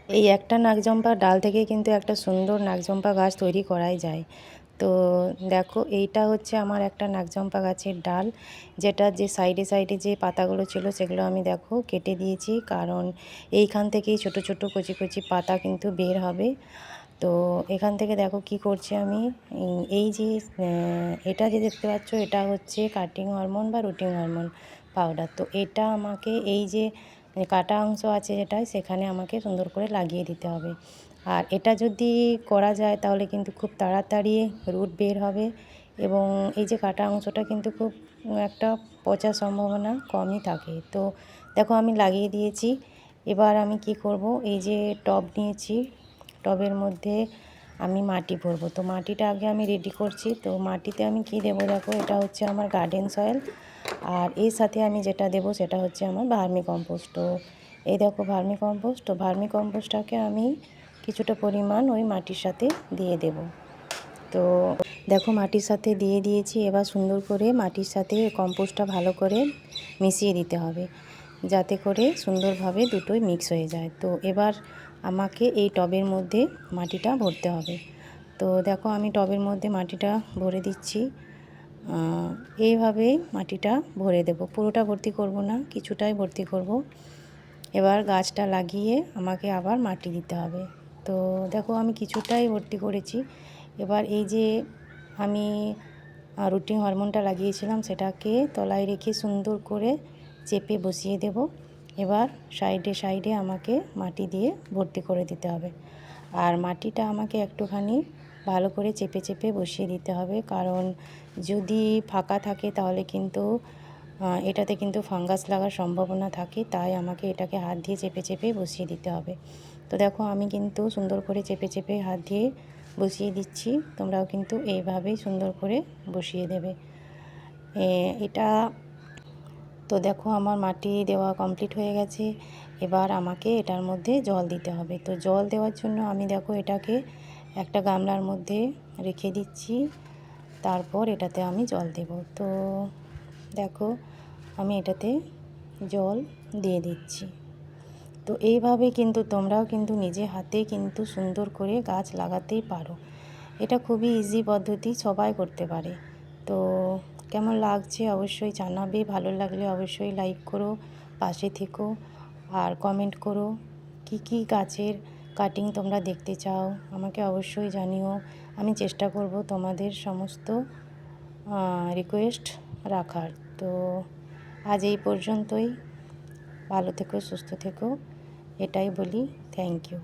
এই একটা নাকজম্পার ডাল থেকে কিন্তু একটা সুন্দর নাকজম্পা গাছ তৈরি করাই যায়। তো দেখো, এইটা হচ্ছে আমার একটা নাকজম্পা গাছের ডাল, যেটা যে সাইডে সাইডে যে পাতাগুলো ছিল সেগুলো আমি দেখো কেটে দিয়েছি, কারণ এইখান থেকেই ছোট ছোট কচি কচি পাতা কিন্তু বের হবে। তো এখান থেকে দেখো কি করছি আমি, এই যে এটা যে দেখতে পাচ্ছ, এটা হচ্ছে কাটিং হরমোন বা রুটিং হরমোন পাউডার। তো এটা আমাকে এই যে কাটা অংশ আছে যেটা, সেখানে আমাকে সুন্দর করে লাগিয়ে দিতে হবে। আর এটা যদি করা যায় তাহলে কিন্তু খুব তাড়াতাড়ি রুট বের হবে, এবং এই যে কাটা অংশটা কিন্তু খুব একটা পচার সম্ভাবনা কমই থাকে। তো দেখো আমি লাগিয়ে দিয়েছি। এবার আমি কি করব, এই যে টব নিয়েছি, টবের মধ্যে আমি মাটি ভরবো। তো মাটিটা আগে আমি রেডি করছি। তো মাটিতে আমি কি দেবো দেখো, এটা হচ্ছে আমার গার্ডেন সয়েল, আর এর সাথে আমি যেটা দেবো সেটা হচ্ছে আমার ভার্মি কম্পোস্ট। তো এই দেখো ভার্মি কম্পোস্ট, তো ভার্মি কম্পোস্টটাকে আমি কিছুটা পরিমাণ ওই মাটির সাথে দিয়ে দেব। তো দেখো মাটির সাথে দিয়ে দিয়েছি। এবার সুন্দর করে মাটির সাথে কম্পোস্টটা ভালো করে মিশিয়ে দিতে হবে, যাতে করে সুন্দরভাবে দুটোই মিক্স হয়ে যায়। তো এবার আমাকে এই টবের মধ্যে মাটিটা ভরতে হবে। তো দেখো আমি টবের মধ্যে মাটিটা ভরে দিচ্ছি। এইভাবে মাটিটা ভরে দেব, পুরোটা ভর্তি করব না, কিছুটাই ভর্তি করব। এবার গাছটা লাগিয়ে আমাকে আবার মাটি দিতে হবে। তো দেখো আমি কিছুটাই ভর্তি করেছি। এবার এই যে আমি রুটিন হরমোনটা লাগিয়েছিলাম সেটাকে তলায় রেখে সুন্দর করে চেপে বসিয়ে দেব। এবার সাইডে সাইডে আমাকে মাটি দিয়ে ভর্তি করে দিতে হবে। আর মাটিটা আমাকে একটুখানি ভালো করে চেপে চেপে বসিয়ে দিতে হবে, কারণ যদি ফাঁকা থাকে তাহলে কিন্তু এটাতে কিন্তু ফাঙ্গাস লাগার সম্ভাবনা থাকে। তাই আমাকে এটাকে হাত দিয়ে চেপে চেপে বসিয়ে দিতে হবে। তো দেখো আমি কিন্তু সুন্দর করে চেপে চেপে হাত দিয়ে বসিয়ে দিচ্ছি। তোমরাও কিন্তু এইভাবেই সুন্দর করে বসিয়ে দেবে এটা। তো দেখো আমার মাটি দেওয়া কমপ্লিট হয়ে গেছে। এবার আমাকে এটার মধ্যে জল দিতে হবে। তো জল দেওয়ার জন্য আমি দেখো এটাকে একটা গামলার মধ্যে রেখে দিচ্ছি, তারপর এটাতে আমি জল দেব। তো দেখো আমি এটাতে জল দিয়ে দিচ্ছি। তো এইভাবে কিন্তু তোমরাও কিন্তু নিজে হাতে কিন্তু সুন্দর করে গাছ লাগাতেই পারো। এটা খুবই ইজি পদ্ধতি, সবাই করতে পারে। তো কেমন লাগছে অবশ্যই জানাবে, ভালো লাগলে অবশ্যই লাইক করো, পাশে থেকো, আর কমেন্ট করো কি কি গাছের কাটিং তোমরা দেখতে চাও আমাকে অবশ্যই জানিও। আমি চেষ্টা করব তোমাদের সমস্ত রিকোয়েস্ট রাখার। তো আজ এই পর্যন্তই, ভালো থেকো, সুস্থ থেকো, এটাই বলি। Thank you.